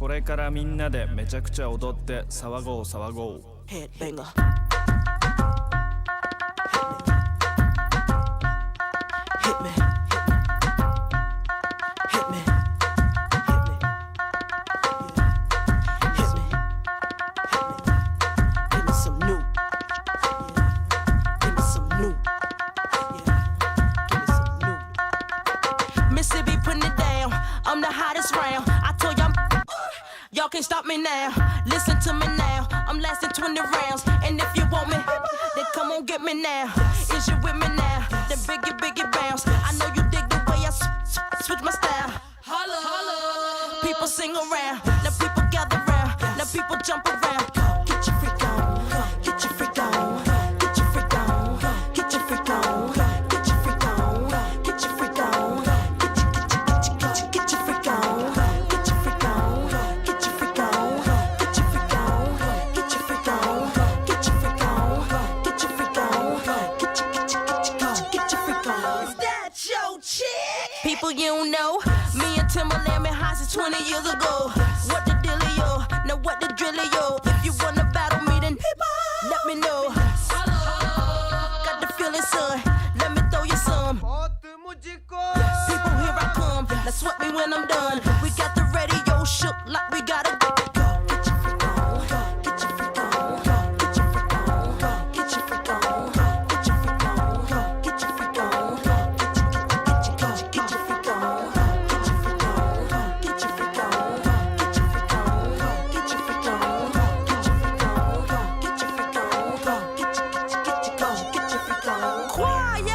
これからみんなでめちゃくちゃ踊って騒ごう騒ごう Headbanger. Hit me. Hit me. Hit me. Give me some new. Give me some new. Give me some new. Mississippi putting it down. I'm the hottest round. I told y'all can't stop me now. Listen to me now. I'm lasting 20 rounds. And if you want me, then come on get me now. Is you with me now? Then biggie bounce. I know you dig the way I switch my style. Holla, holla. People sing around. Now people gather round. Now people jump around. Get your freak on. Get your freak on. Get your freak on. Get your freak on. Get your freak on. Get your freak on. Get your freak on. Get your freak on. Get your freak on. Get your freak on. Get your freak on. Get your freak on. Get your freak on. Get your freak on. Is that your chick? People you don't know. Me and Timberland been high since 20 years ago. What the dealio? Now what the drillio? If you wanna battle me, then let me know. Got the feeling, son. Let me throw you some. People, here I come. Now sweat me when I'm done. We got the radio shook like we gotta go. Get your freak on. Get your freak on. Get your freak on. Get your freak on. Get your freak on. Get your freak on. Get your freak on. Get your freak on. Get your freak on. Get your freak on. Get your freak on. Get your freak on. Get your freak on. Get your freak on. Get your freak on. Quiet.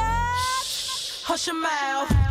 Hush your mouth.